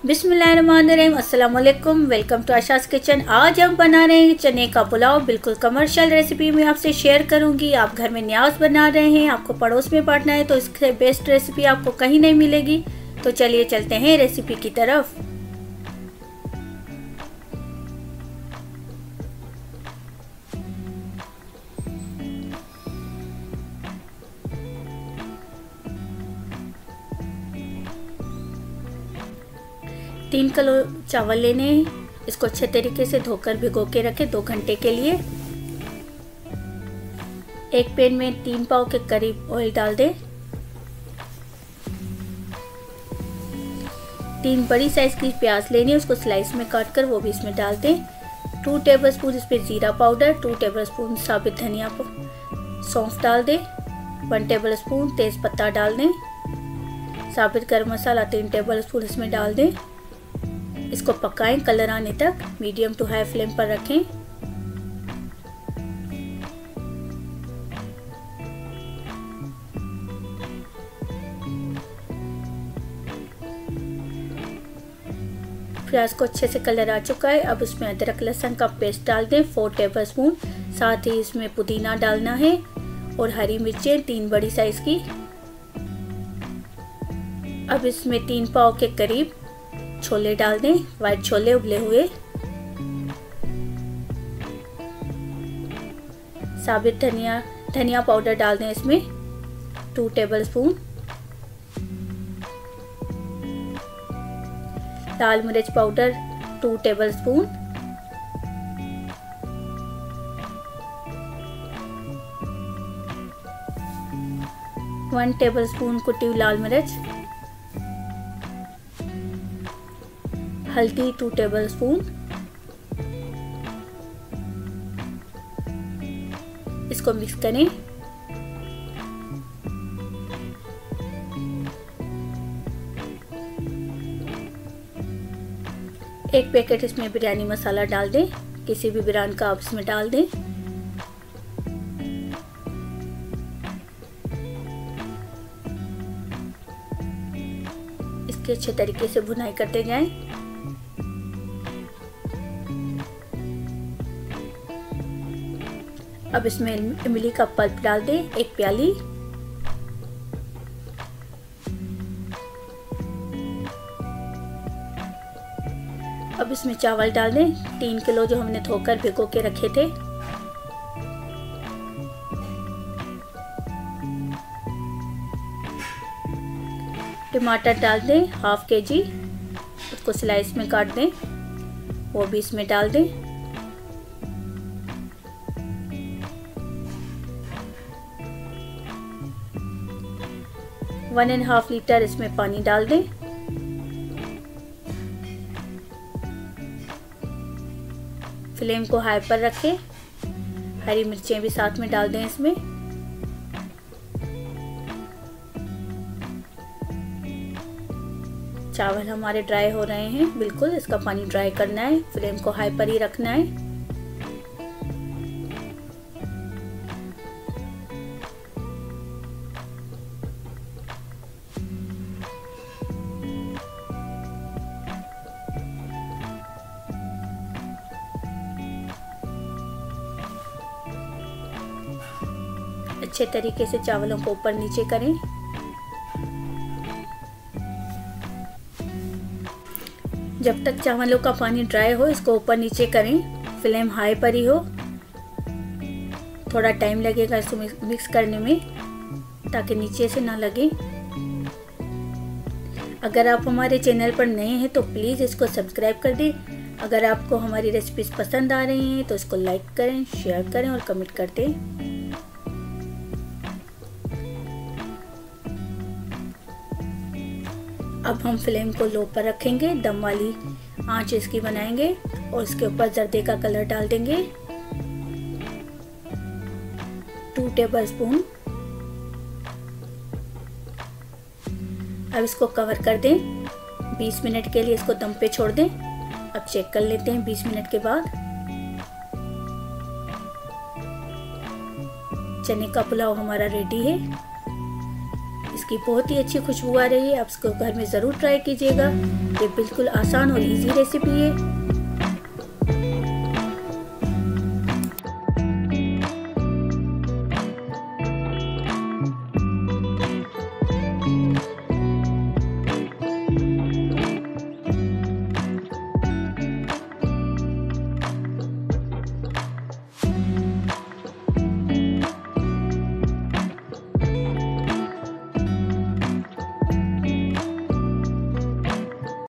बिस्मिल्लाहिर्रहमानिर्रहीम, अस्सलाम वालेकुम। Welcome to Asha's kitchen. आज हम बना रहे हैं चने का पुलाव। बिल्कुल कमर्शियल रेसिपी मैं आपसे शेयर करूंगी। आप घर में न्याज बना रहे हैं, आपको पड़ोस में बांटना है, तो इससे बेस्ट रेसिपी आपको कहीं नहीं मिलेगी। तो चलिए चलते हैं रेसिपी की तरफ। तीन किलो चावल लेने हैं। इसको अच्छे तरीके से धोकर भिगो के रखें 2 घंटे के लिए। एक पैन में 3 पाव के करीब ऑयल डाल दें। 3 बड़ी साइज की प्याज लेनी है, उसको स्लाइस में काट कर वो भी इसमें डाल दें। 2 टेबलस्पून इसमें जीरा पाउडर, 2 टेबलस्पून साबित धनिया सौंफ डाल दें। 1 टेबलस्पून तेज पत्ता डाल दें। साबित गरम मसाला 3 टेबलस्पून इसमें डाल दें। इसको पकाएं कलर आने तक। मीडियम टू हाई फ्लेम पर रखें। प्याज को अच्छे से कलर आ चुका है। अब उसमें अदरक लहसुन का पेस्ट डाल दें 4 टेबलस्पून। साथ ही इसमें पुदीना डालना है और हरी मिर्चें 3 बड़ी साइज की। अब इसमें 3 पाव के करीब छोले डाल दें, वाइट छोले उबले हुए। साबित धनिया पाउडर डाल दें इसमें 2 टेबलस्पून। लाल मिर्च पाउडर 2 टेबलस्पून। वन टेबलस्पून कुटी हुई लाल मिर्च। हल्दी 2 टेबलस्पून। इसको मिक्स करें। एक पैकेट इसमें बिरयानी मसाला डाल दें, किसी भी ब्रांड का आप इसमें डाल दें। इसके अच्छे तरीके से भुनाई करते जाएं। अब इसमें इमली का पल्प डाल दें 1 प्याली। अब इसमें चावल डाल दें 3 किलो जो हमने धोकर भिगो के रखे थे। टमाटर डाल दें 1/2 kg, उसको स्लाइस में काट दें, वो भी इसमें डाल दें। 1.5 लीटर इसमें पानी डाल दें। फ्लेम को हाई पर रखें। हरी मिर्चें भी साथ में डाल दें इसमें। चावल हमारे ड्राई हो रहे हैं, बिल्कुल इसका पानी ड्राई करना है। फ्लेम को हाई पर ही रखना है। अच्छे तरीके से चावलों को ऊपर नीचे करें। जब तक चावलों का पानी ड्राई हो इसको ऊपर नीचे करें। फ्लेम हाई पर ही हो। थोड़ा टाइम लगेगा इसको मिक्स करने में ताकि नीचे से ना लगे। अगर आप हमारे चैनल पर नए हैं तो प्लीज़ इसको सब्सक्राइब कर दें। अगर आपको हमारी रेसिपीज पसंद आ रही हैं तो इसको लाइक करें, शेयर करें और कमेंट कर दें। अब हम फ्लेम को लो पर रखेंगे, दम वाली आंच इसकी बनाएंगे और इसके ऊपर जर्दे का कलर डाल देंगे 2 टेबलस्पून। अब इसको कवर कर दें। 20 मिनट के लिए इसको दम पे छोड़ दें। अब चेक कर लेते हैं 20 मिनट के बाद। चने का पुलाव हमारा रेडी है। इसकी बहुत ही अच्छी खुशबू आ रही है। आप इसको घर में ज़रूर ट्राई कीजिएगा। ये बिल्कुल आसान और इजी रेसिपी है।